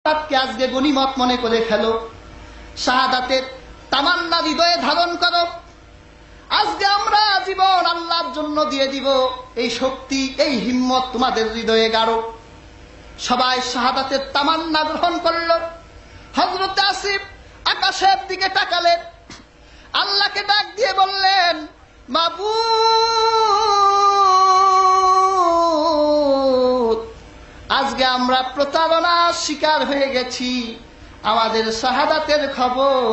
শাহাদাতকে আজকে গনিমত মনে করে ফেলো, শাহাদাতের তামান্না হৃদয়ে ধারণ করো। আজকে আমরা জীবন আল্লাহর জন্য দিয়ে দিব, এই শক্তি এই হিম্মত তোমাদের হৃদয়ে গাড়ো। সবাই শাহাদাতের তামান্না গ্রহণ করল। হযরত আসিফ আকাশের দিকে তাকালেন, আল্লাহকে ডাক দিয়ে বললেন, মাবুদ, আজকে আমরা প্রতারণার শিকার হয়ে গেছি, আমাদের শাহাদাতের খবর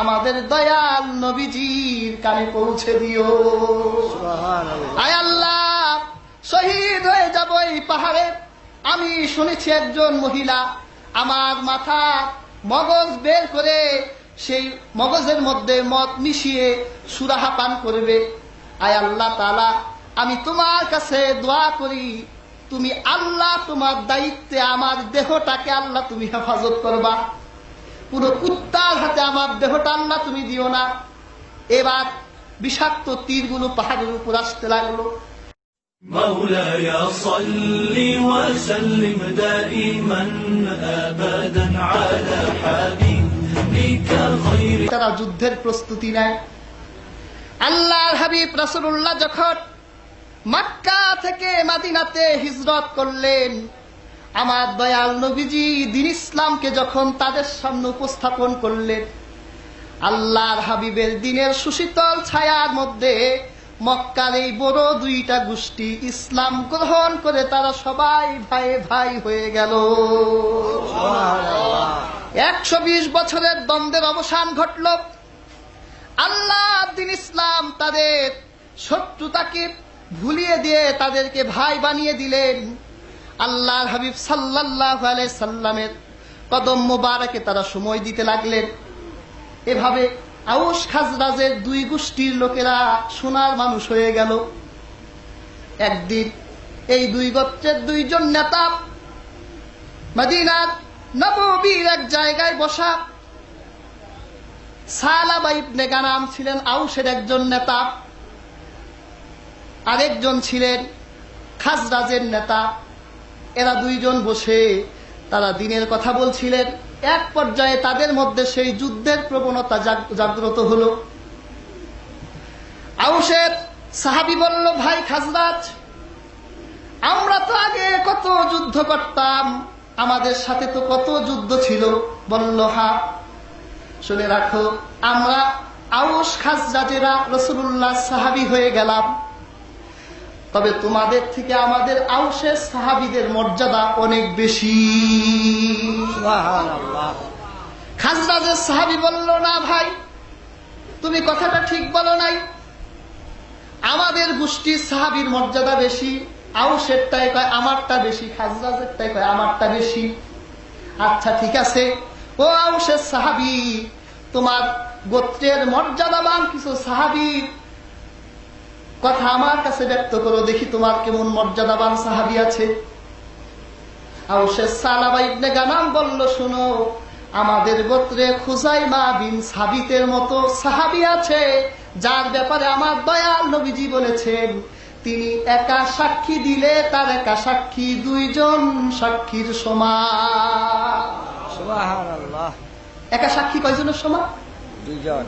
আমাদের দয়াল নবীজির কানে পৌঁছে দিও। আয় আল্লাহ, শহীদ হয়ে যাব এই পাহাড়ে। আমি শুনেছি একজন মহিলা আমার মাথা মগজ বের করে সেই মগজের মধ্যে মদ মিশিয়ে সুরাহা পান করবে। আয় আল্লাহ তাআলা, আমি তোমার কাছে দোয়া করি, তুমি আল্লাহ তোমার দায়িত্বে আমার দেহটাকে আল্লাহ তুমি হেফাজত করবা। পুরো কুত্তার হাতে আমার দেহটা আল্লাহ তুমি দিও না। এবার বিষাক্ত তীরগুলো পাহাড়ের উপর আসতে লাগলো। مولاي صل وسلم دائما ابدا على حبيبك خير। তারা যুদ্ধের প্রস্তুতি নেয়। আল্লাহর হাবিব রাসূলুল্লাহ যখন মক্কা থেকে মদিনাতে হিজরত করলেন, আমার দয়াল নবীজি দ্বীন ইসলামকে যখন তাদের সামনে উপস্থাপন করলেন, আল্লাহর হাবিবের দ্বীনের সুশীতল ছায়ার মধ্যে মক্কার এই বড় দুইটা গোষ্ঠী ইসলাম গ্রহণ করে তারা সবাই ভাই ভাই হয়ে গেল। 120 বছরের দ্বন্দ্বের অবসান ঘটল। আল্লাহ দ্বীন ইসলাম তাদের শত্রুতাকে ভুলিয়ে দিয়ে তাদেরকে ভাই বানিয়ে দিলেন। আল্লাহর হাবিব সাল্লাল্লাহু আলাইহি সাল্লামের কদম মোবারকে তারা সময় দিতে লাগলেন। এভাবে আউস খাজরাজের দুই গোষ্ঠীর লোকেরা সোনার মানুষ হয়ে গেল। একদিন এই দুই গোত্রের দুইজন নেতা মদিনার নববীর এক জায়গায় বসা। সালাবা ইবনে গানাম ছিলেন আউসের একজন নেতা, আরেকজন ছিলেন খাজরাজের নেতা। এরা দুইজন বসে তারা দ্বীনের কথা বলছিলেন। এক পর্যায়ে তাদের মধ্যে সেই যুদ্ধের প্রবণতা জাগ্রত হলো। আউসের সাহাবী বলল, ভাই খাজরাজ, আমরা তো আগে কত যুদ্ধ করতাম, আমাদের সাথে তো কত যুদ্ধ ছিল। বলল, হ্যাঁ, শুনে রাখো, আমরা আউস খাজরাজেরা রাসূলুল্লাহ সাহাবী হয়ে গেলাম, তবে তোমাদের থেকে আমাদের আউসের সাহাবীদের মর্যাদা অনেক বেশি। সুবহানাল্লাহ। খাজরাজের সাহাবী বলল, না ভাই, তুমি কথাটা ঠিক বলো নাই, আমাদের গোষ্ঠীর সাহাবীর মর্যাদা বেশি। আউসেরটাই কয় আমারটা বেশি, খাজরাজেরটাই কয় আমারটা বেশি। আচ্ছা ঠিক আছে, ও আউসের সাহাবী, তোমার গোত্রের মর্যাদাবান কিছু সাহাবীর কথা আমার কাছে ব্যক্ত করো, দেখি তোমার কেমন মর্যাদাবান সাহাবী আছে। আউসের সালাবা ইবনে গানাম বলল, শোনো, আমাদের গোত্রে খুজাইমা বিন সাবিতের মতো সাহাবী আছে, যার ব্যাপারে আমার দয়াল নবীজি বলেছেন, তিনি একা সাক্ষী দিলে তার একা সাক্ষী দুইজন সাক্ষীর সমান। সুবহানাল্লাহ। একা সাক্ষী কয়জনের সমান? দুইজন।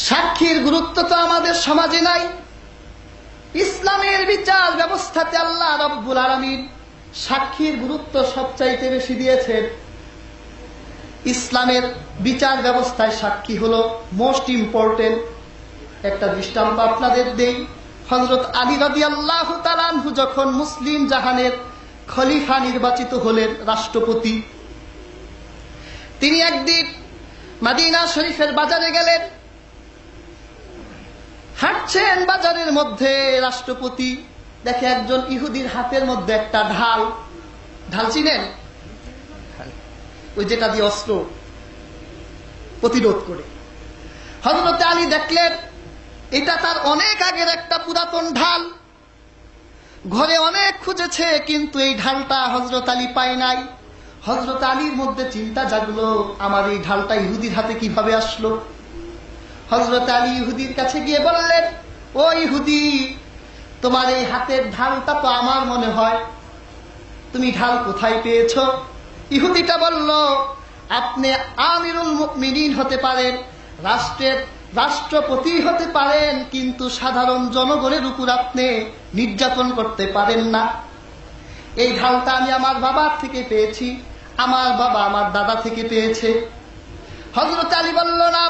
সাক্ষীর গুরুত্ব তো আমাদের সমাজে নাই। ইসলামের বিচার ব্যবস্থাতে আল্লাহ রাব্বুল আলামিন সাক্ষীর গুরুত্ব সবচাইতে বেশি দিয়েছেন। ইসলামের বিচার ব্যবস্থায় সাক্ষী হলো মোস্ট ইম্পর্টেন্ট। একটা দৃষ্টান্ত আপনাদের দেই। হযরত আলী রাদিয়াল্লাহু তাআলা আনহু যখন মুসলিম জাহানের খলিফা নির্বাচিত হলেন, রাষ্ট্রপতি, তিনি একদিন মদিনা শরীফের বাজারে গেলেন। হাঁটছেন বাজারের মধ্যে, রাষ্ট্রপতি দেখে একজন ইহুদির হাতের মধ্যে একটা ঢাল। ঢাল চিনেন? ওই যেটা দিয়ে অস্ত্র প্রতিরোধ করে। হযরত আলী দেখলেন এটা তার অনেক আগের একটা পুরাতন ঢাল। ঘরে অনেক খুঁজেছে, কিন্তু এই ঢালটা হযরত আলী পায় নাই। হযরত আলীর মধ্যে চিন্তা জাগলো, আমার এই ঢালটা ইহুদির হাতে কিভাবে আসলো। হযরত আলী ইহুদির কাছে গিয়ে বললেন, ও ইহুদি, তোমার এই হাতের ঢালটা তো আমার মনে হয় তুমি ঢাল কোথায় পেয়েছ? ইহুদিটা বলল, আপনি আমিরুল মুমিনিন হতে পারেন, রাষ্ট্রপতি হতে পারেন, কিন্তু সাধারণ জনগণের উপর আপনি নির্যাতন করতে পারেন না। এই ঢালটা আমি আমার বাবার থেকে পেয়েছি, আমার বাবা আমার দাদা থেকে পেয়েছে। হযরত আলী বলল, না,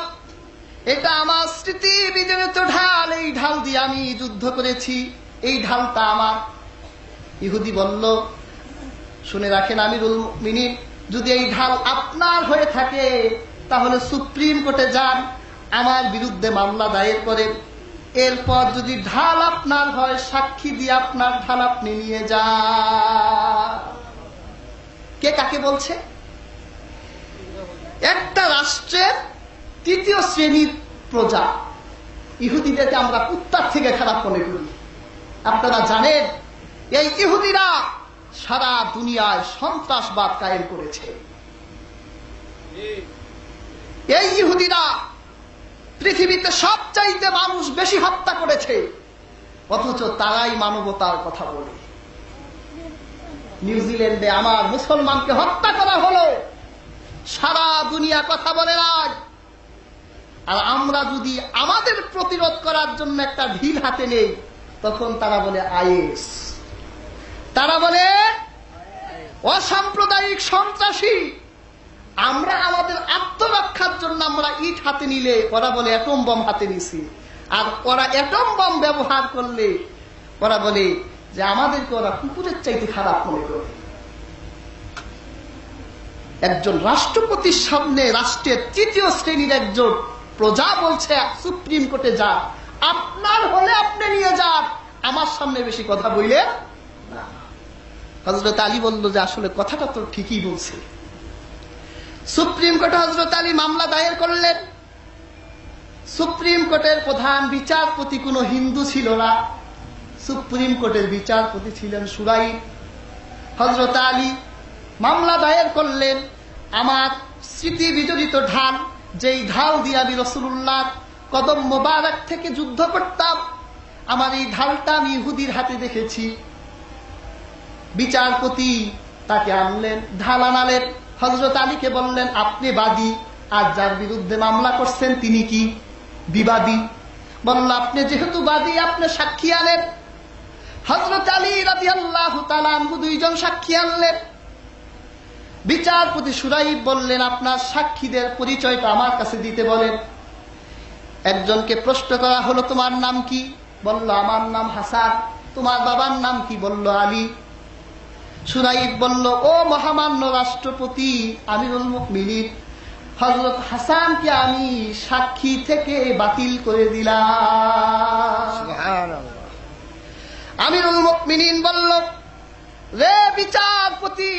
এটা আমার স্মৃতি বিজড়িত ঢাল, এই ঢাল দিয়ে আমি যুদ্ধ করেছি, এই ঢালটা আমার। ইহুদি বলল, শুনে রাখেন আমিরুল মুমিনিন, যদি এই ঢাল আপনার হয়ে থাকে তাহলে সুপ্রিম কোর্টে যান, আমার বিরুদ্ধে মামলা দায়ের করেন। এরপর যদি ঢাল আপনার হয়, সাক্ষী দিয়ে আপনার ঢাল আপনি নিয়ে যান। কে কাকে বলছে? একটা রাষ্ট্রের তৃতীয় শ্রেণীর প্রজা। ইহুদিদেরকে আমরা কুত্তার থেকে খারাপ মনে করি। আপনারা জানেন, এই ইহুদিরা সারা দুনিয়ায় সন্ত্রাসবাদ কায়েম করেছে। এই ইহুদিরা পৃথিবীতে সবচাইতে মানুষ বেশি হত্যা করেছে, অথচ তারাই মানবতার কথা বলে। নিউজিল্যান্ডে আমার মুসলমানকে হত্যা করা হলো, সারা দুনিয়া কথা বলে নাই। আর আমরা যদি আমাদের প্রতিরোধ করার জন্য একটা ঢিল হাতে নেই, তখন তারা বলে আইএস, তারা বলে অসাম্প্রদায়িক সন্ত্রাসী। আমরা আমাদের আত্মরক্ষার জন্য আমরা ইট হাতে নিলে ওরা বলে অ্যাটম বম হাতে নিছি, আর ওরা অ্যাটম বম ব্যবহার করলে ওরা বলে যে আমাদেরকে ওরা কুকুরের চাইতে খারাপ মনে করে। একজন রাষ্ট্রপতির সামনে রাষ্ট্রের তৃতীয় শ্রেণীর একজন প্রজা বলছে সুপ্রিম কোর্টে যা, আপনার হলে আপনি নিয়ে যান, আমার সামনে বেশি কথা বললেন না। হযরত আলী বলল যে আসলে কথাটা তো ঠিকই বলছে। সুপ্রিম কোর্টে হযরত আলী মামলা দায়ের করলেন। সুপ্রিম কোর্টের প্রধান বিচারপতি কোনো হিন্দু ছিল না, সুপ্রিম কোর্টের বিচারপতি ছিলেন শুরাইব। হযরত আলী মামলা দায়ের করলেন, আমার স্মৃতি বিজড়িত ঢাল, যেই ঢাল দিয়ে আমি রাসূলুল্লাহ কদম মোবারক থেকে যুদ্ধ করতাম, আমার এই ঢালটা আমি ইহুদির হাতে দেখেছি। বিচারপতি তাকে আনলেন, ঢাল আনালেন, হযরত আলীকে বললেন আপনি বাদী, আর যার বিরুদ্ধে মামলা করছেন তিনি কি? বিবাদী। বলল আপনি যেহেতু বাদী, আপনি সাক্ষী আনেন। হযরত আলী রাদিয়াল্লাহু তাআলা আনহু দুইজন সাক্ষী আনলেন। বিচারপতি শুরাইব বললেন আপনার সাক্ষীদের পরিচয়টা আমার কাছে দিতে বলেন। একজনকে প্রশ্ন করা হলো তোমার নাম কি? বলল আমার নাম হাসান। তোমার বাবার নাম কি? বলল আলী। শুরাইব বলল ও মহামান্য রাষ্ট্রপতি আমিরুল মুমিনিন, হযরত হাসানকে আমি সাক্ষী থেকে বাতিল করে দিলাম। সুবহানাল্লাহ। আমিরুল মুমিনিন বলল রে বিচারপতি,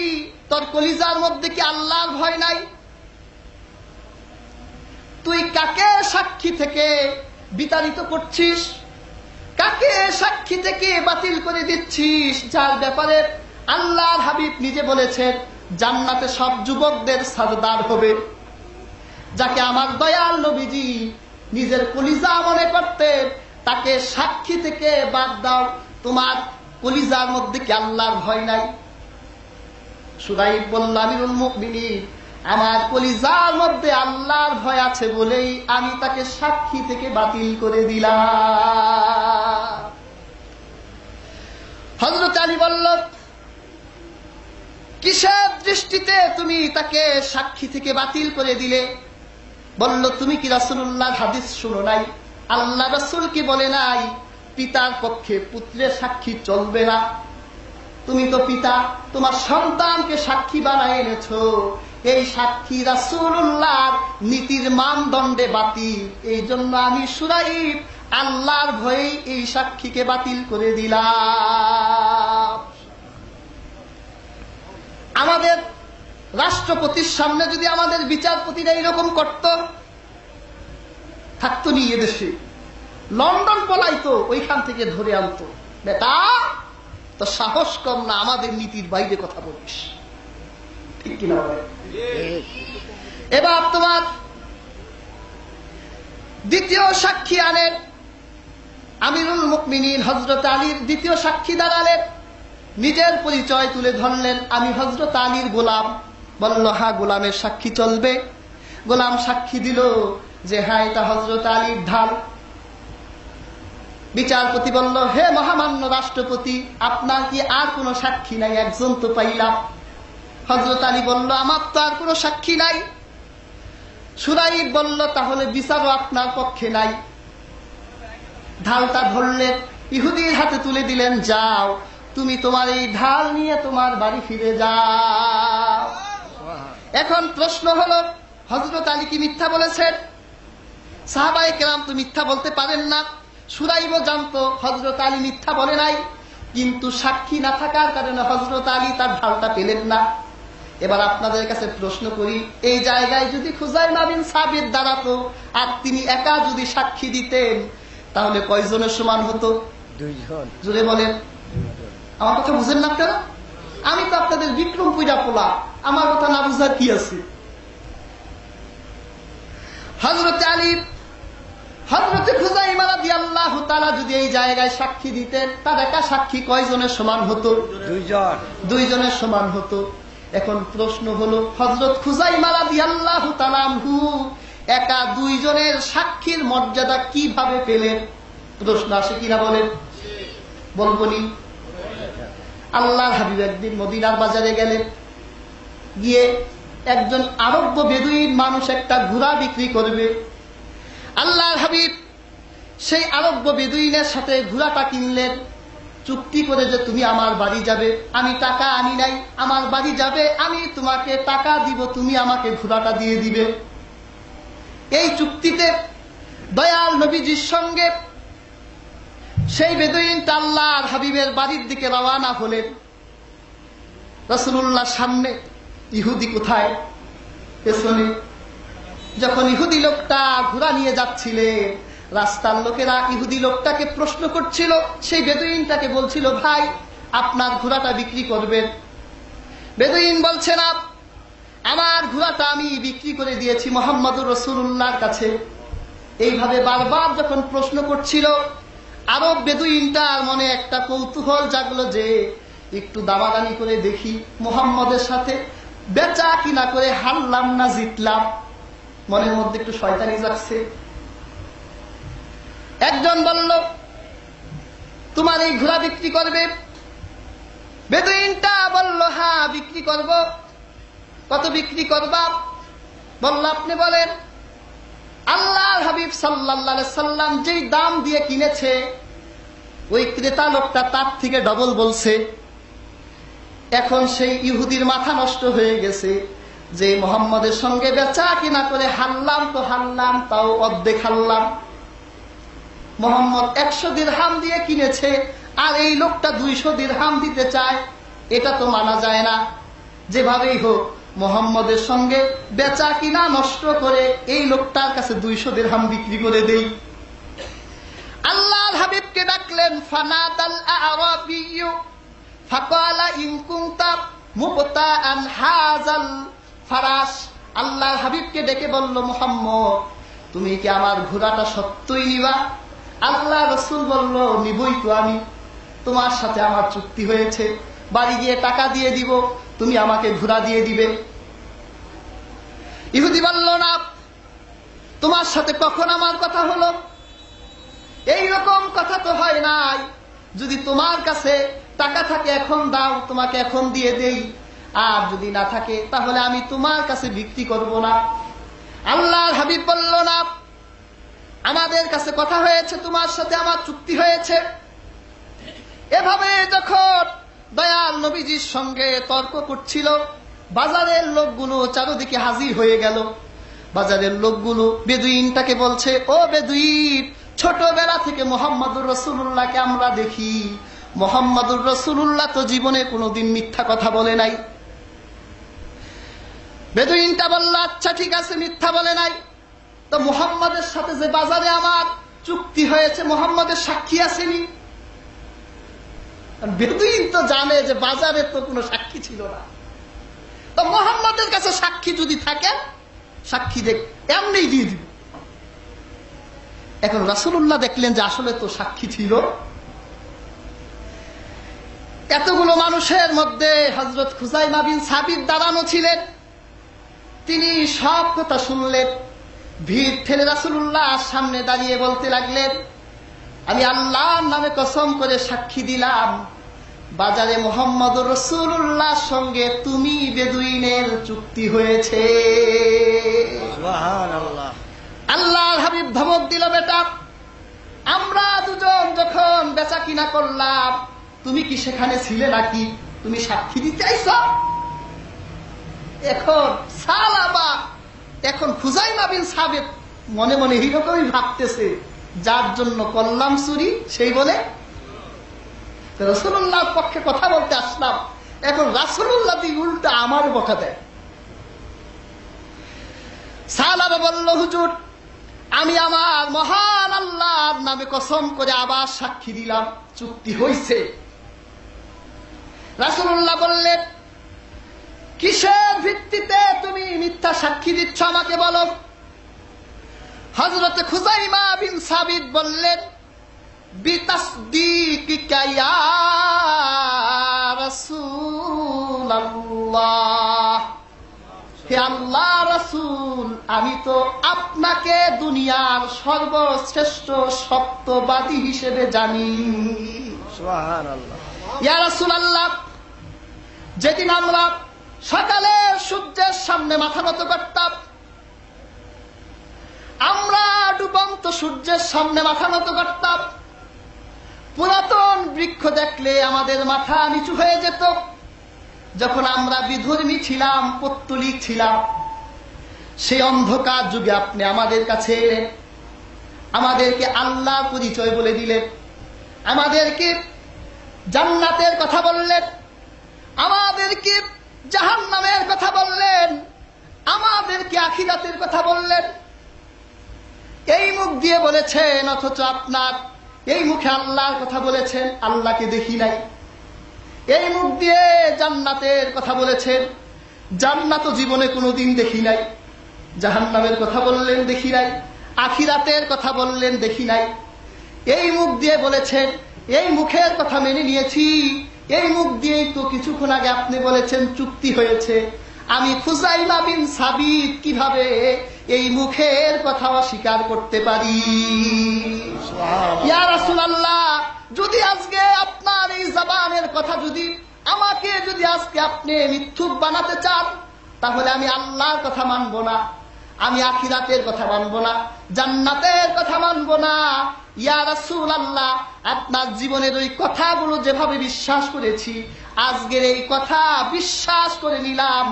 তোর কলিজার মধ্যে কি আল্লাহর ভয় নাই? তুই কাকে সাক্ষী থেকে বিতাড়িত করছিস? কাকে সাক্ষী থেকে বাতিল করে দিচ্ছিস? যার ব্যাপারে আল্লাহর হাবিব নিজে বলেছেন জান্নাতে সব যুবকদের সাজদার হবে, যাকে আমার দয়াল নবীজি নিজের কলিজা মনে করতেন, তাকে সাক্ষী থেকে বাদ দাও। তোমার কলিজার মধ্যে কি আল্লাহর ভয় নাই? শুরাইব বলল আমিরুল মুমিনিন, আমার কলিজার মধ্যে আল্লাহর ভয় আছে বলেই আমি তাকে সাক্ষী থেকে বাতিল করে দিলাম। হযরত আলী বলল কিসের দৃষ্টিতে তুমি তাকে সাক্ষী থেকে বাতিল করে দিলে? বলল তুমি কি রাসূলুল্লাহর হাদিস শুনো নাই? আল্লাহ রাসূল কি বলে নাই পিতার পক্ষে পুত্রের সাক্ষী চলবে না? তুমি তো পিতা, তোমার সন্তানকে সাক্ষী বানায় এনেছো, এই সাক্ষী রাসূলুল্লাহর নীতির মানদণ্ডে বাতিল। এই জন্য আমি শুরাইব আল্লাহর ভয়ে এই সাক্ষীকে বাতিল করে দিলাম। আমাদের রাষ্ট্রপতির সামনে যদি আমাদের বিচারপতিরা এরকম করত, থাকতো নি এদেশে, লন্ডন পলাইতো, ওইখান থেকে ধরে আনতো, বেটা তো সাহস কম না, আমাদের নীতির বাইরে কথা বলিস। ঠিক কিনা ভাই? এবার তোমার দ্বিতীয় সাক্ষী আনেন আমিরুল মুমিনিন হযরত আলীর দ্বিতীয় সাক্ষী দাঁড়ালেন। নিজের পরিচয় তুলে ধরলেন, আমি হযরত আলীর গোলাম। বলল, হ্যাঁ, গোলামের সাক্ষী চলবে। গোলাম সাক্ষী দিল যে হ্যাঁ, এটা হযরত আলীর ঢাল। বিচারপতি বলল, হে মহামান্য রাষ্ট্রপতি, আপনার কি আর কোনো সাক্ষী নাই? একজন তো পাইলাম। হযরত আলী বলল, আমার তো আর কোনো সাক্ষী নাই। সুরাইব বলল, তাহলে বিচারও আপনার পক্ষে নাই। ঢালটা ধরলেন, ইহুদির হাতে তুলে দিলেন, যাও, তুমি তোমার এই ঢাল নিয়ে তোমার বাড়ি ফিরে যাও। এখন প্রশ্ন হলো, হযরত আলী কি মিথ্যা বলেছেন? সাহাবায়ে কেরাম তো মিথ্যা বলতে পারেন না। সুরাইবও জানতো হযরত আলী মিথ্যা বলে নাই, কিন্তু সাক্ষী না থাকার কারণে হযরত আলী তার ঢালটা পেলেন না। এবার আপনাদের কাছে প্রশ্ন করি, এই জায়গায় যদি খুজাইমা বিন সাবিত দাঁড়াতো আর তিনি একা যদি সাক্ষী দিতেন, তাহলে কয়জনের সমান হতো? 2 জন। জোরে বলেন। আমার কথা বুঝেন না আপনারা? আমি তো আপনাদের বিক্রমপুরা পোলা, আমার কথা না বুঝার কি আছে? হযরত আলী, হযরত খুজাইমা রাদিয়াল্লাহু তাআলা যদি এই জায়গায় সাক্ষী দিতেন, তার একা সাক্ষী কয়জনের সমান হতো? 2 জন। 2 জনের সমান হতো। এখন প্রশ্ন হলো, হযরত খুজাইমা রাদিয়াল্লাহু তাআলা আনহু একা 2 জনের সাক্ষীর মর্যাদা কিভাবে পেলেন? প্রশ্ন আসে কিনা বলেন? বলবনি? আল্লাহর হাবিব একদিন মদিনার বাজারে গেলেন, গিয়ে একজন আরব্য বেদুইন মানুষ একটা ঘোড়া বিক্রি করবে। আল্লাহর হাবিব সেই আরব্য বেদুইনের সাথে ঘোড়াটা কিনলেন, চুক্তি করে যে তুমি আমার বাড়ি যাবে, আমি টাকা আনি নাই, আমার বাড়ি যাবে, আমি তোমাকে টাকা দিব, তুমি আমাকে ঘোড়াটা দিয়ে দিবে। এই চুক্তিতে দয়াল নবীজির সঙ্গে সেই বেদুইনটা আল্লাহর হাবিবের বাড়ির দিকে রওয়ানা হলেন। রাসূলুল্লাহর সামনে, ইহুদি কোথায়? পেছনে। যখন ইহুদি লোকটা ঘোড়া নিয়ে যাচ্ছিলেন, রাস্তার লোকেরা ইহুদি লোকটাকে প্রশ্ন করছিল, সেই বেদুইনটাকে বলছিল, ভাই, আপনার ঘোড়াটা বিক্রি করবেন? বেদুইন বলছে, না, আমার ঘোড়াটা আমি বিক্রি করে দিয়েছি মুহাম্মদুর রাসূলুল্লাহর কাছে। এইভাবে বারবার যখন প্রশ্ন করছিল, আরব বেদুইনটার মনে একটা কৌতূহল জাগলো যে একটু দামাদামি করে দেখি মুহাম্মদের সাথে বেচা কিনা করে হারলাম না জিতলাম। মনের মধ্যে একটু শয়তানি জাগছে। একজন বলল, তোমার এই ঘোড়া বিক্রি করবে? বেদুইনটা বলল, হ্যাঁ, বিক্রি করব। কত বিক্রি করবা? বলল, আপনি বলেন। আল্লাহর হাবিব সাল্লাল্লাহু আলাইহি সাল্লাম যেই দাম দিয়ে কিনেছে, ওই ক্রেতা লোকটা তার থেকে ডবল বলছে। এখন সেই ইহুদির মাথা নষ্ট হয়ে গেছে যে মুহাম্মদের সঙ্গে বেচা কিনা করে হারলাম তো হারলাম, তাও অর্ধেক হারলাম। মুহাম্মদ 100 দিরহাম দিয়ে কিনেছে, আর এই লোকটা 200 দিরহাম দিতে চায়, এটা তো মানা যায় না। যেভাবেই হোক মুহাম্মদের সঙ্গে বেচা কিনা নষ্ট করে এই লোকটার কাছে 200 দিরহাম বিক্রি করে দেই। আল্লাহর হাবিবকে ডাকলেন, ফানাদাল আরাবিয়্যু ফাকালা ইন কুনতা মুবতাআন হাযাল ফারাস। আল্লাহর হাবিবকে ডেকে বলল, মুহাম্মদ, তুমি কি আমার ঘোড়াটা সত্যই নিবা? আল্লাহ রাসূল বলল, নিবই তো আমি, তোমার সাথে আমার চুক্তি হয়েছে, বাড়ি গিয়ে টাকা দিয়ে দিব, তুমি আমাকে ঘোড়া দিয়ে দিবে। ইহুদি বলল, না, তোমার সাথে কখন আমার কথা হলো? এই রকম কথা তো হয় নাই। যদি তোমার কাছে টাকা থাকে এখন দাও, তোমাকে এখন দিয়ে দেই, আর যদি না থাকে তাহলে আমি তোমার কাছে বিক্রি করব না। আল্লাহর হাবিব বলল, না, আমাদের কাছে কথা হয়েছে, তোমার সাথে আমার চুক্তি হয়েছে। এভাবে যখন দয়াল নবীজির সঙ্গে তর্ক করছিল, বাজারের লোকগুলো চারদিকে হাজির হয়ে গেল। বাজারের লোকগুলো বেদুইনটাকে বলছে, ও বেদুইন, ছোটবেলা থেকে মুহাম্মদুর রাসূলুল্লাহকে আমরা দেখি, মুহাম্মদুর রাসূলুল্লাহ তো জীবনে কোনোদিন মিথ্যা কথা বলে নাই। বেদুইনটা বলল, আচ্ছা ঠিক আছে, মিথ্যা বলে নাই। তো মুহাম্মদের সাথে যে বাজারে আমার চুক্তি হয়েছে, মুহাম্মদের সাক্ষী আসেনি? বেদুইন তো জানে যে বাজারে তো কোনো সাক্ষী ছিল না। তো মুহাম্মদের কাছে সাক্ষী যদি থাকে, সাক্ষী দেখ, এমনি দিয়ে দিব। এখন রাসূলুল্লাহ দেখলেন যে আসলে তো সাক্ষী ছিল। এতগুলো মানুষ মানুষের মধ্যে হযরত খুজাইমা বিন সাবিত দাঁড়ানো ছিলেন। তিনি সব কথা শুনলেন। ভিড় ঠেলে রাসূলুল্লাহ সামনে দাঁড়িয়ে বলতে লাগলেন, আমি আল্লাহর নামে কসম করে সাক্ষী দিলাম, বাজারে মুহাম্মদুর রাসূলুল্লাহর সঙ্গে তুমি বেদুইনের চুক্তি হয়েছে। সুবহানাল্লাহ। আল্লাহর হাবিব ধমক দিল, বেটা, আমরা দুজন যখন বেচা কিনা করলাম তুমি কি সেখানে ছিলে নাকি? তুমি সাক্ষী দিতে আইছ? এখন সালাবা, এখন খুজাইমা বিন সাবিত মনে মনে এরকমই ভাবতেছে, যার জন্য করলাম চুরি সেই বলে রাসূলুল্লাহর পক্ষে কথা বলতে আসলাম, এখন রাসূলুল্লাহ দিয়ে উল্টা আমার বকা দেয়। সালাবা বলল, হুজুর, আমি আমার মহান আল্লাহর নামে কসম করে আবার সাক্ষী দিলাম, চুক্তি হইছে। রাসূলুল্লাহ বললেন, কিসের ভিত্তিতে তুমি মিথ্যা সাক্ষী দিচ্ছ আমাকে বলো। হযরত খুজাইমা বিন সাবিত বললেন, বিতাসদীকিকা ইয়া রাসূলুল্লাহ, হে আল্লাহ রাসূল, আমি তো আপনাকে দুনিয়ার সর্বশ্রেষ্ঠ সত্যবাদী হিসেবে জানি। সুবহানাল্লাহ। ইয়া রাসূলুল্লাহ, যেদিন আমরা সকালে সূর্যের সামনে মাথা নত করতাম, আমরা ডুবন্ত সূর্যের সামনে মাথা নত করতাম, পুরাতন বৃক্ষ দেখলে আমাদের মাথা নিচু হয়ে যেত। যখন আমরা বিধর্মী ছিলাম, পৌত্তলিক ছিলাম, সেই অন্ধকার যুগে আপনি আমাদের কাছে এলেন, আমাদেরকে আল্লাহর পরিচয় বলে দিলেন, আমাদেরকে জান্নাতের কথা বললেন, আমাদেরকে জাহান্নামের কথা বললেন, আমাদেরকে আখিরাতের কথা বললেন। এই মুখ দিয়ে বলেছেন, অথচ আপনার এই মুখে আল্লাহর কথা বলেছেন, আল্লাহকে দেখি নাই। এই মুখ দিয়ে জান্নাতের কথা বলেছেন, জান্নাত জীবনে কোনোদিন দেখি নাই। জাহান্নামের কথা বললেন, দেখি নাই। আখিরাতের কথা বললেন, দেখি নাই। এই মুখ দিয়ে বলেছেন, এই মুখের কথা মেনে নিয়েছি। এই মুখ দিয়েই তো কিছুক্ষণ আগে আপনি বলেছেন চুক্তি হয়েছে। আমি খুজাইমা বিন সাবিত কিভাবে এই মুখের কথা অস্বীকার করতে পারি? ইয়া রাসূলুল্লাহ, যদি আজকে আপনার এই জবানের কথা যদি আমাকে যদি আজকে আপনি মিথ্যুক বানাতে চান, তাহলে আমি আল্লাহর কথা মানব না, আমি আখিরাতের কথা মানব না, জান্নাতের কথা মানব না। ইয়া রাসূলুল্লাহ, আপনার জীবনের ওই কথাগুলো যেভাবে বিশ্বাস করেছি, আজকের এই কথা বিশ্বাস করে নিলাম।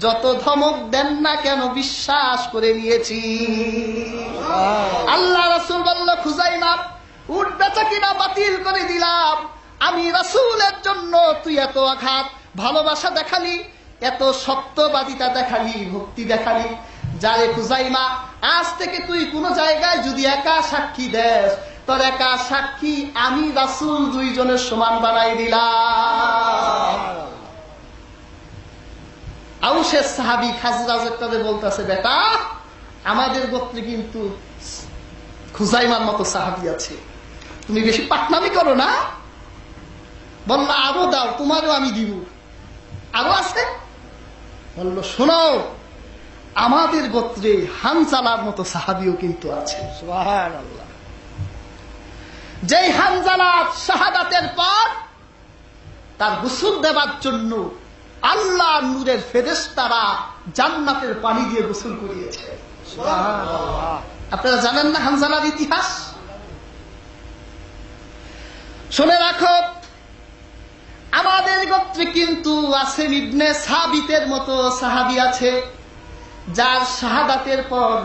যত ধমক দেন না কেন বিশ্বাস করে নিয়েছি। আল্লাহ রাসূল বলল, খুজাইমা, উট বেচা কিনা বাতিল করে দিলাম। আমি রাসূলের জন্য তুই এত আঘাত ভালোবাসা দেখালি, এত সত্যবাদিতা দেখালি, ভক্তি দেখালি, যারে খুজাইমা, আজ থেকে তুই কোন জায়গায় যদি একা সাক্ষী দেস, তোর একা সাক্ষী আমি রাসূল দুইজনের সমান বানাই দিলাম। আউসের সাহাবী খাজরাজের তাদের বলতেছে, বেটা, আমাদের গোত্রে কিন্তু খুজাইমার মতো সাহাবী আছে, তুমি বেশি পাটনামি করো না। বলল, আরো দাও, তোমারও আমি দিব। আরো আছে? বলল, শোনো, আমাদের গোত্রে হানজালার মতো সাহাবীও কিন্তু আছে। সুবহানাল্লাহ। যেই হানজালার শাহাদাতের পর তার গোসল দেবার জন্য আল্লাহ নূরের ফেরেশতারা জান্নাতের পানি দিয়ে গোসল করিয়েছে। সুবহানাল্লাহ। আপনারা জানেন না হানজালার ইতিহাস? শুনে রাখো, আমাদের গোত্রে কিন্তু আসিম ইবনে সাবিতের মতো সাহাবী আছে, যার শাহাদাতের পর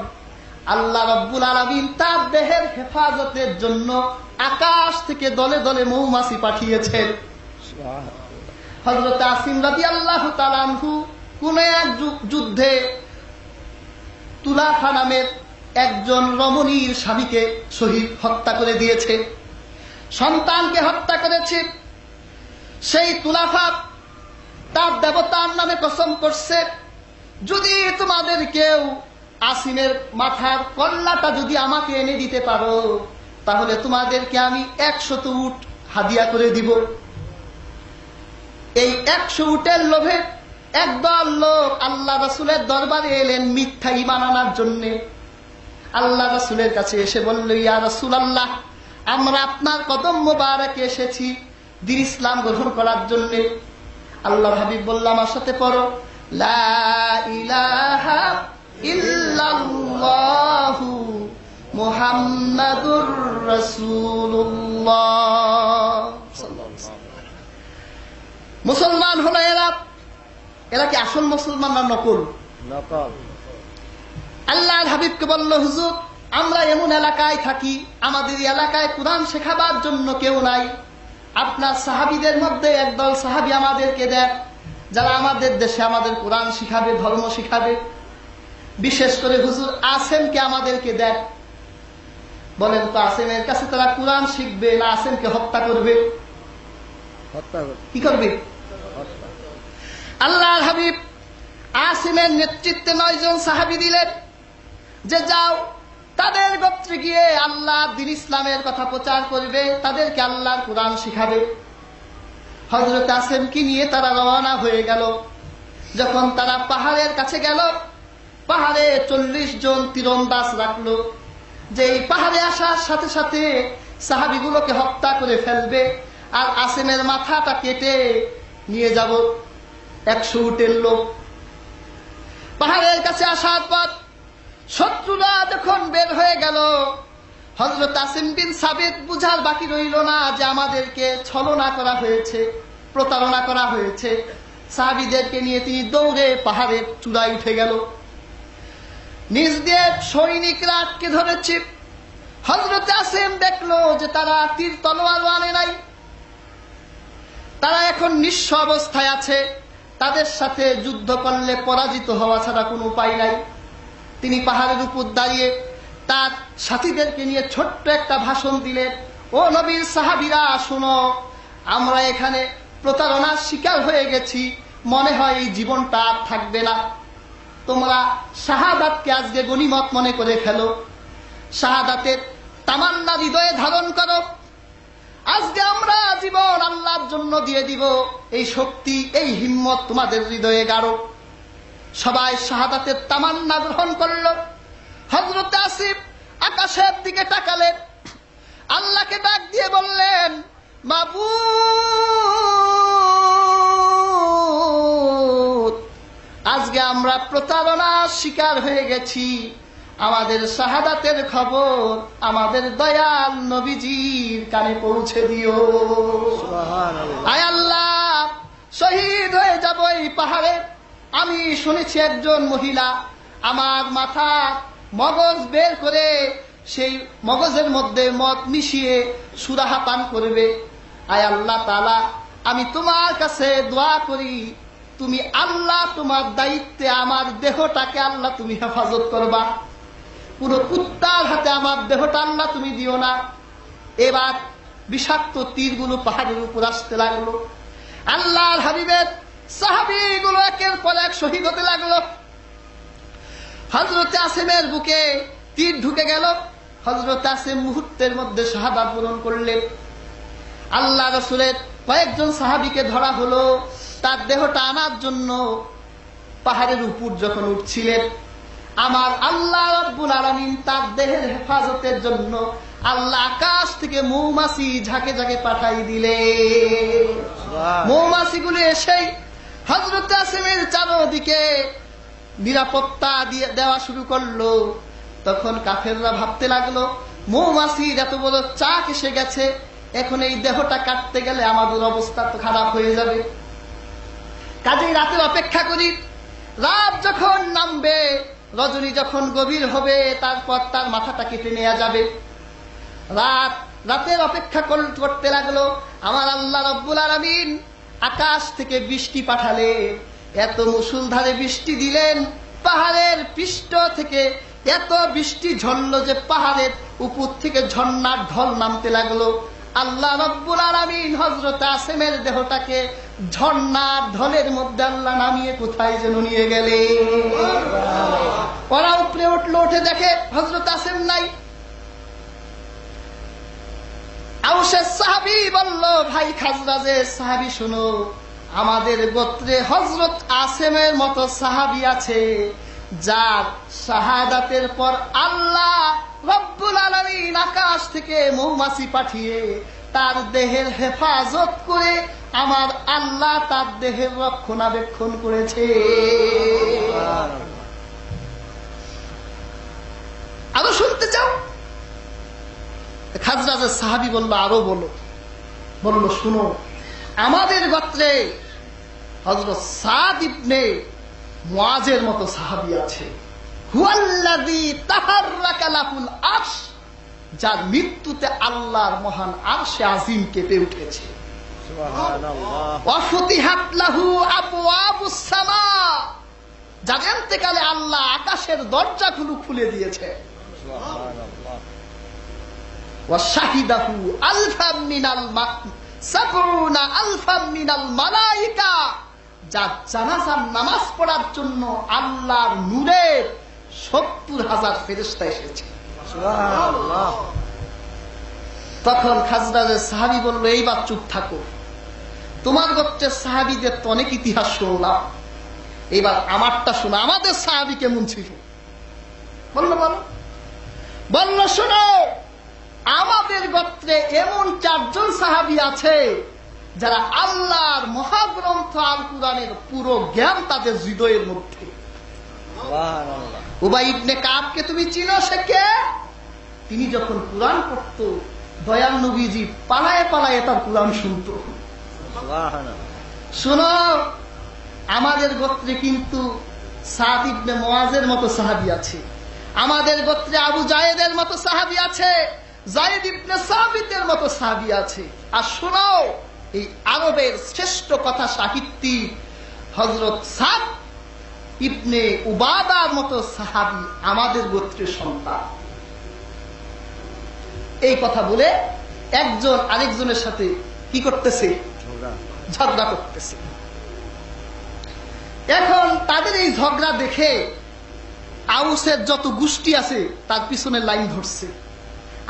আল্লাহ রাব্বুল আলামিন তার দেহের হেফাজতের জন্য আকাশ থেকে দলে দলে মৌমাছি পাঠিয়েছেন। হযরত আসিম রাদিয়াল্লাহু তাআলা আনহু কোন এক যুদ্ধে তুলাফা নামের একজন রমণীর স্বামীকে শহীদ হত্যা করে দিয়েছে, সন্তানকে হত্যা করেছে। সেই তুলাফা তার দেবতার নামে কসম করছে, যদি তোমাদের কেউ আসিমের মাথার কল্লাটা যদি আমাকে এনে দিতে পারো, তাহলে তোমাদেরকে আমি 100 উট হাদিয়া করে দিব। এই 100 উটের লোভে একদল লোক আল্লাহ রাসূলের দরবারে এলেন মিথ্যা ঈমান আনার জন্য। আল্লাহ রাসূলের কাছে এসে বলল, ইয়া রাসূলুল্লাহ, আমরা আপনার কদম মোবারকে এসেছি দ্বীন ইসলাম গ্রহণ করার জন্য। আল্লাহর হাবিব বলল, আমার সাথে পড়ো, লা ইলাহা ইল্লাল্লাহু মুহাম্মাদুর রাসূলুল্লাহ। মুসলমান হলো এরা। এরা কি আসল মুসলমান না নকল? নকল। আল্লাহর হাবিবকে বলল, হুজুর, আমরা এমন এলাকায় থাকি, আমাদের এলাকায় কোরআন শেখাবার জন্য কেউ নাই। আপনার সাহাবীদের মধ্যে একদল সাহাবী আমাদেরকে দেন, যারা আমাদের দেশে আমাদের কোরআন শিখাবে, ধর্ম শিখাবে। বিশেষ করে হুজুর আসেমকে আমাদেরকে দেন। বলেন তো, আসেমের কাছে তারা কোরআন শিখবে না আসেমকে হত্যা করবে? হত্যা করবে। কি করবে? হত্যা। আল্লাহর হাবিব আসিমের নেতৃত্বে 9 জন সাহাবী দিলেন যে যাও তাদের গোত্রে গিয়ে আল্লাহ দ্বীন ইসলামের কথা প্রচার করবে, তাদেরকে আল্লাহর কোরআন শিখাবে। হযরত আসিমকে নিয়ে তারা রওনা হয়ে গেল। যখন তারা পাহাড়ের কাছে গেল, পাহাড়ে 40 জন তীরন্দাজ রাখলো, যে এই পাহাড়ে আসার সাথে সাথে সাহাবীগুলোকে হত্যা করে ফেলবে আর আসিমের মাথাটা কেটে নিয়ে যাব। 100 উটের লোক পাহাড়ের কাছে আসার পর শত্রুরা যখন বের হয়ে গেল, হযরত আসিম বিন সাবিত বুঝার বাকি রইল না যে আমাদেরকে ছলনা করা হয়েছে, প্রতারণা করা হয়েছে। সাহাবীদেরকে নিয়ে তিনি দৌড়ে পাহাড়ের চূড়ায় উঠে গেল। নিজ দিয়ে সৈনিকরা আটকে ধরেছে। হযরত আসিম দেখলো যে তারা তীর তলোয়ার আনে নাই, তারা এখন নিঃস্ব অবস্থায় আছে। তাদের সাথে যুদ্ধ করলে পরাজিত হওয়া ছাড়া কোনো উপায় নাই। তিনি পাহাড়ের উপর দাঁড়িয়ে তার সাথীদেরকে নিয়ে ছোট্ট একটা ভাষণ দিলেন, ও নবীর সাহাবীরা শোনো, আমরা এখানে প্রতারণার শিকার হয়ে গেছি, মনে হয় এই জীবনটা আর থাকবে না। তোমরা শাহাদাতকে আজকে গনিমত মনে করে ফেলো, শাহাদাতের তামান্না হৃদয়ে ধারণ করো। আজকে আমরা জীবন আল্লাহর জন্য দিয়ে দিব, এই শক্তি এই হিম্মত তোমাদের হৃদয়ে গাড়ো। সবাই শাহাদাতের তামান্না গ্রহণ করল। হযরত আসিফ আকাশের দিকে তাকালেন, আল্লাহকে ডাক দিয়ে বললেন, মাবুদ, আজকে আমরা প্রতারণার শিকার হয়ে গেছি, আমাদের শাহাদাতের খবর আমাদের দয়াল নবীজির কানে পৌঁছে দিও। সুবহানাল্লাহ। আয় আল্লাহ, শহীদ হয়ে যাব এই পাহাড়ে। আমি শুনেছি একজন মহিলা আমার মাথা মগজ বের করে সেই মগজের মধ্যে মদ মিশিয়ে সুরাহা পান করবে। আয় আল্লাহ তাআলা, আমি তোমার কাছে দোয়া করি, তুমি আল্লাহ তোমার দায়িত্বে আমার দেহটাকে আল্লাহ তুমি হেফাজত করবা। পুরো কুত্তার হাতে আমার দেহটা আল্লাহ তুমি দিও না। এবার বিষাক্ত তীরগুলো পাহাড়ের উপর আসতে লাগলো। আল্লাহর হাবিবের সাহাবীগুলো একের পর এক শহীদ হতে লাগলো। হযরত আসিমের বুকে তীর ঢুকে গেল। হযরত আসিম মুহূর্তের মধ্যে শাহাদাত বরণ করলেন। আল্লাহ রাসূলের কয়েকজন সাহাবীকে ধরা হলো, তার দেহটা আনার জন্য পাহাড়ের উপর যখন উঠছিলেন, আমার আল্লাহ রাব্বুল আলামিন তার দেহের হেফাজতের জন্য আল্লাহ আকাশ থেকে মৌমাছি ঝাঁকে ঝাঁকে পাঠাই দিলে। মৌমাছিগুলো এসেই হযরত আসিমের চারদিকে নিরাপত্তা দিয়ে দেওয়া শুরু করলো। তখন কাফেররা ভাবতে লাগলো, মৌমাছির এত বড় চাক এসে গেছে, এখন এই দেহটা কাটতে গেলে আমাদের অবস্থা তো খারাপ হয়ে যাবে। কাজেই রাতের অপেক্ষা করি, রাত যখন নামবে, রজনী যখন গভীর হবে, তারপর তার মাথাটা কেটে নেওয়া যাবে। রাতের অপেক্ষা করতে লাগলো। আমার আল্লাহ রাব্বুল আলামিন আকাশ থেকে বৃষ্টি পাঠালে, এত মুষলধারে বৃষ্টি দিলেন, পাহাড়ের পৃষ্ঠ থেকে এত বৃষ্টি ঝরলো যে পাহাড়ের উপর থেকে ঝর্ণার ঢল নামতে লাগলো। আল্লাহ রাব্বুল আলামিন হযরত আসিমের দেহটাকে ঝর্ণার ঢলের মধ্যে আল্লাহ নামিয়ে কোথায় যেন নিয়ে গেলে। ওরা উপরে উঠলো, উঠে দেখে হযরত আসিম নাই। আউসের সাহাবী বলল, ভাই খাজরাজের সাহাবী শোনো, আমাদের গোত্রে হযরত আসেমের মতো সাহাবী আছে, যার শাহাদাতের পর আল্লাহ রব্বুল আলামিন আকাশ থেকে মৌমাছি পাঠিয়ে তার দেহের হেফাজত করে আমার আল্লাহ তার দেহের রক্ষণাবেক্ষণ করেছে। আরো শুনতে চাও? খাজরাজের সাহাবী বলল, আরো বলো। বলল, শুনো, আমাদের গোত্রে হযরত সাদ ইবনে মুআজের মতো সাহাবী আছে, হুয়াল্লাযী তাহাররাকা লাহুল আরশ, যার মৃত্যুতে আল্লাহর মহান আরশে আজিম কেঁপে উঠেছে। সুবহানাল্লাহ। ওয়া ফুতিহাত লাহু আবওয়াবুস সামা, যার ইন্তেকালে আল্লাহ আকাশের দরজাগুলো খুলে দিয়েছে। সুবহানাল্লাহ। ওয়া শাহিদাহু আলফাম মিনাল সাবউনা আলফাম মিনাল মালায়েকা, যার জানাজার নামাজ পড়ার জন্য আল্লাহর নূরের ৭০,০০০ ফেরেশতা এসেছে। সুবহানাল্লাহ। তখন খাজরাজের সাহাবী বলল, এইবার চুপ থাকো, তোমার গোত্রের সাহাবীদের তো অনেক ইতিহাস শুনলাম, এইবার আমারটা শোনো, আমাদের সাহাবী কেমন ছিল। বলল, বলো। বলল, শোনো, আমাদের গোত্রে এমন ৪ জন সাহাবী আছে যারা আল্লাহর মহাগ্রন্থ আল কুরআনের পুরো জ্ঞান তাদের হৃদয়ের মধ্যে। সুবহানাল্লাহ। উবাই ইবনে কাবকে তুমি চিনো? সে কে? তিনি যখন কুরআন পড়ত, দয়াল নবীজি পালায়ে পালায়ে তার কুরআন শুনত। সুবহানাল্লাহ। শোনো, আমাদের গোত্রে কিন্তু সাদ ইবনে মুআজের মতো সাহাবী আছে, আমাদের গোত্রে আবু জায়েদের মতো সাহাবী আছে, যায়েদ ইবনে সাবিতের মতো সাহাবী আছে। আর শোনো, এই আরবের শ্রেষ্ঠ কথা সাহিত্যিক হযরত সাদ ইবনে উবাদার মতো সাহাবী আমাদের গোত্রের সন্তান। এই কথা বলে একজন আরেকজনের সাথে কি করতেছে? ঝগড়া করতেছে। এখন তাদের এই ঝগড়া দেখে আউসের যত গোষ্ঠী আছে তার পিছনে লাইন ধরছে,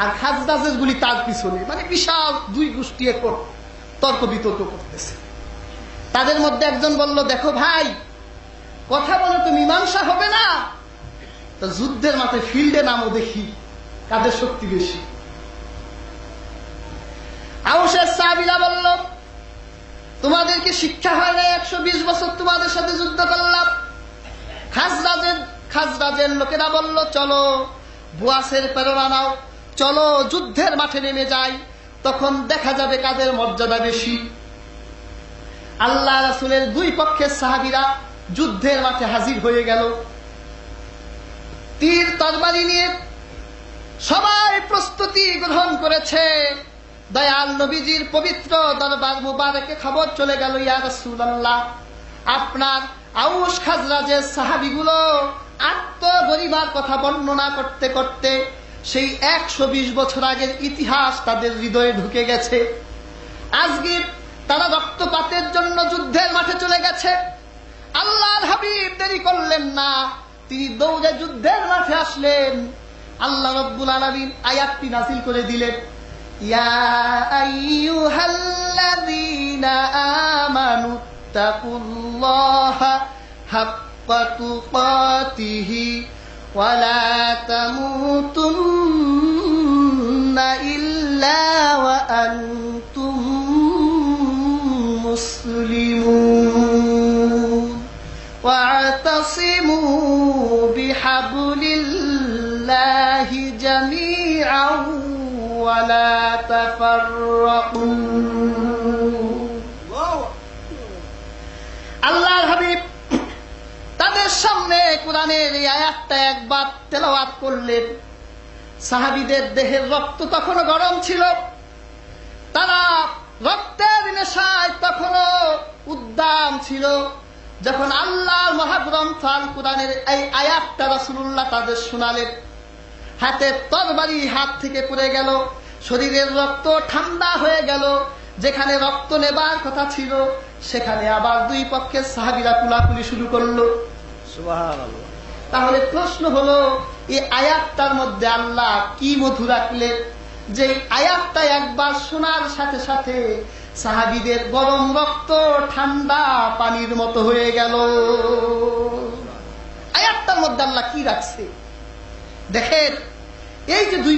আর খাজরাজের গুলি তার পিছনে, মানে বিশাল 2 গোষ্ঠী এখন তর্ক বিতর্ক করতেছে। তাদের মধ্যে একজন বলল, দেখো ভাই, কথা বলে তো মীমাংসা হবে না, তো যুদ্ধের মাঠে ফিল্ডে নামও, দেখি কাদের শক্তি বেশি। আউসের সাহাবীরা বলল, তোমাদেরকে শিক্ষা হয় না, 120 বছর তোমাদের সাথে যুদ্ধ করলাম। খাজরাজের লোকেরা বলল, চলো বুয়াসের প্রেরণা নাও, চলো যুদ্ধের মাঠে নেমে যাই, তখন দেখা যাবে কাদের মর্যাদা বেশি। আল্লাহ রাসূলের 2 পক্ষের সাহাবীরা যুদ্ধের মাঠে হাজির হয়ে গেল, তীর তরবারি নিয়ে সবাই প্রস্তুতি গ্রহণ করেছে। দয়াল নবীজির পবিত্র দরবার মুবারকে খবর চলে গেল, ইয়া রাসূলুল্লাহ, আপনার আউস খাজরাজের সাহাবীগুলো আত্মগরিমার কথা বর্ণনা করতে করতে সেই 120 বছর আগের ইতিহাস তাদের হৃদয়ে ঢুকে গেছে। আজকে তারা রক্তপাতের জন্য যুদ্ধের মাঠে চলে গেছে। আল্লাহর হাবিব দেরি করলেন না, তিনি দৌড়ে যুদ্ধের মাঠে আসলেন। আল্লাহ রাব্বুল আলামিন আয়াতটি নাযিল করে দিলেন, ইয়া আইয়ুহাল্লাযীনা আমানু তাকুল্লাহা হাক্কা তুকাতিহি ওয়া লা তামুতুন্না ইল্লা ওয়া আনতুম মুসলিমুন ওয়া'তাসিমু বিহাবলিল্লাহি জামিআন ওয়া লা তাফাররাকু। আল্লাহর হাবিব তাদের সামনে কোরআনের এই আয়াতটা একবার তেলাওয়াত করলেন। সাহাবীদের দেহের রক্ত তখনও গরম ছিল, তারা রক্তের নেশায় তখনও উদ্দাম ছিল। যখন আল্লাহর মহাগ্রন্থ আল কোরআনের এই আয়াতটা রাসূলুল্লাহ তাদের শোনালেন, হাতে তরবারি হাত থেকে পড়ে গেল, শরীরের রক্ত ঠান্ডা হয়ে গেল। যেখানে রক্ত নেবার কথা ছিল সেখানে আবার 2 পক্ষের সাহাবীরা কুলাকুলি শুরু করলো। সুবহানাল্লাহ। তাহলে প্রশ্ন হলো, এই আয়াতটার মধ্যে আল্লাহ কি মধু রাখলেন যে আয়াতটা একবার শোনার সাথে সাথে সাহাবীদের গরম রক্ত ঠান্ডা পানির মতো হয়ে গেল। আয়াতটার মধ্যে আল্লাহ কি রাখছে দেখেন, এই যে দুই